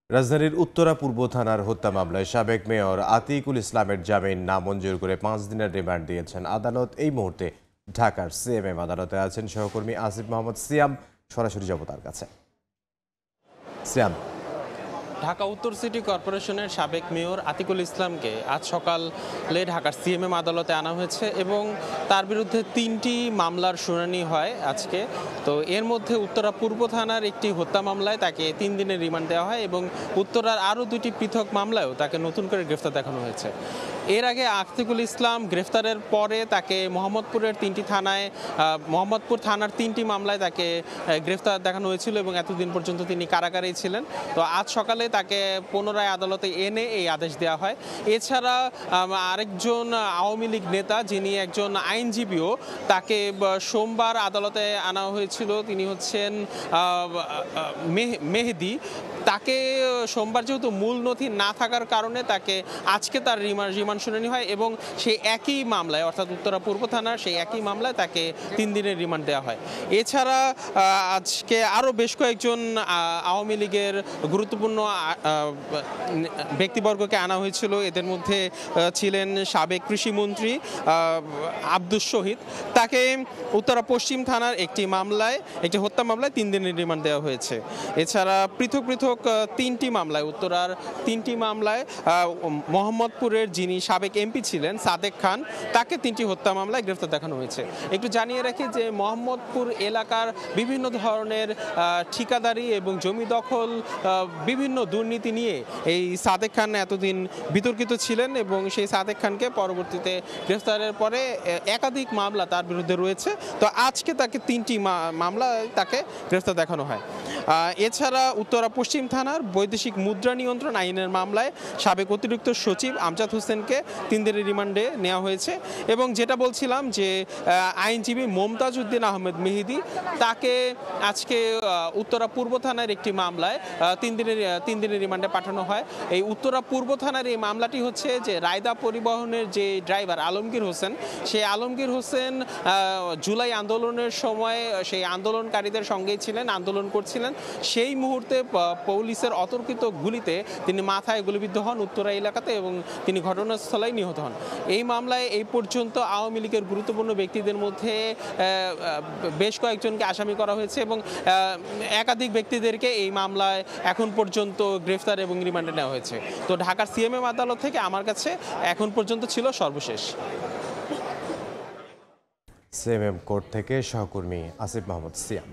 রাজধানীর উত্তরা পূর্ব থানার হত্যা মামলায় সাবেক মেয়র আতিকুল ইসলামের জামিন নামঞ্জুর করে ৫ দিনের রিমান্ড দিয়েছেন আদালত। এই মুহূর্তে ঢাকার সিএমএম আদালতে আছেন সহকর্মী আসিফ মোহাম্মদ সিয়াম। সরাসরি যাব তার কাছে। সিয়াম, ঢাকা উত্তর সিটি কর্পোরেশনের সাবেক মেয়র আতিকুল ইসলামকে আজ সকালে ঢাকার সিএমএম আদালতে আনা হয়েছে এবং তার বিরুদ্ধে ৩টি মামলার শুনানি হয় আজকে। তো এর মধ্যে উত্তরা পূর্ব থানার একটি হত্যা মামলায় তাকে ৩ দিনের রিমান্ড দেওয়া হয় এবং উত্তরার আরও ২টি পৃথক মামলায়ও তাকে নতুন করে গ্রেফতার দেখানো হয়েছে। এর আগে আতিকুল ইসলাম গ্রেফতারের পরে তাকে মোহাম্মদপুরের মোহাম্মদপুর থানার ৩টি মামলায় তাকে গ্রেফতার দেখানো হয়েছিল এবং এতদিন পর্যন্ত তিনি কারাগারেই ছিলেন। তো আজ সকালে তাকে পুনরায় আদালতে এনে এই আদেশ দেওয়া হয়। এছাড়া আরেকজন আওয়ামী লীগ নেতা যিনি একজন আইনজীবীও, তাকে সোমবার আদালতে আনা হয়েছিল। তিনি হচ্ছেন মেহেদি। তাকে সোমবার যেহেতু মূল নথি না থাকার কারণে তাকে আজকে তার রিমান্ড শুনানি হয় এবং সেই একই মামলায় অর্থাৎ উত্তরা পূর্ব থানার সেই একই মামলায় তাকে ৩ দিনের রিমান্ড দেওয়া হয়। এছাড়া আজকে আরও বেশ কয়েকজন আওয়ামী লীগের গুরুত্বপূর্ণ ব্যক্তিবর্গকে আনা হয়েছিল। এদের মধ্যে ছিলেন সাবেক কৃষিমন্ত্রী আব্দুস শহীদ। তাকে উত্তরা পশ্চিম থানার একটি হত্যা মামলায় 3 দিনের রিমান্ড দেওয়া হয়েছে। এছাড়া পৃথক 3টি মামলায়, উত্তরার 3টি মামলায় মোহাম্মদপুরের যিনি সাবেক এমপি ছিলেন সাদেক খান, তাকে 3টি হত্যা মামলায় গ্রেফতার দেখানো হয়েছে। একটু জানিয়ে রাখি যে মোহাম্মদপুর এলাকার বিভিন্ন ধরনের ঠিকাদারি এবং জমি দখল, বিভিন্ন দুর্নীতি নিয়ে এই সাদেক খান এতদিন বিতর্কিত ছিলেন এবং সেই সাদেক খানকে পরবর্তীতে গ্রেফতারের পরে একাধিক মামলা তার বিরুদ্ধে রয়েছে। তো আজকে তাকে 3টি মামলায় তাকে গ্রেফতার দেখানো হয়। এছাড়া উত্তরা পশ্চিম থানার বৈদেশিক মুদ্রা নিয়ন্ত্রণ আইনের মামলায় সাবেক অতিরিক্ত সচিব আমজাদ হোসেনকে 3 দিনের রিমান্ডে নেওয়া হয়েছে এবং যেটা বলছিলাম যে আইনজীবী মমতাজ উদ্দিন আহমেদ মেহেদি, তাকে আজকে উত্তরা পূর্ব থানার একটি মামলায় 3 দিনের রিমান্ডে পাঠানো হয়। এই উত্তরা পূর্ব থানার এই মামলাটি হচ্ছে যে রায়দা পরিবহনের যে ড্রাইভার আলমগীর হোসেন, সেই আলমগীর হোসেন জুলাই আন্দোলনের সময় সেই আন্দোলনকারীদের সঙ্গেই ছিলেন, আন্দোলন করছিলেন। সেই মুহূর্তে পুলিশের অতর্কিত গুলিতে তিনি মাথায় গুলিবিদ্ধ হন উত্তরা এলাকাতে এবং তিনি ঘটনাস্থলেই নিহত হন। এই মামলায় এই পর্যন্ত আওয়ামী লীগের গুরুত্বপূর্ণ ব্যক্তিদের মধ্যে বেশ কয়েকজনকে আসামি করা হয়েছে এবং একাধিক ব্যক্তিদেরকে এই মামলায় এখন পর্যন্ত গ্রেফতার এবং রিমান্ডে নেওয়া হয়েছে। তো ঢাকার সিএমএম আদালত থেকে আমার কাছে এখন পর্যন্ত ছিল সর্বশেষ। সিএমএম কোর্ট থেকে সহকর্মী আসিফ মোহাম্মদ সিয়াম।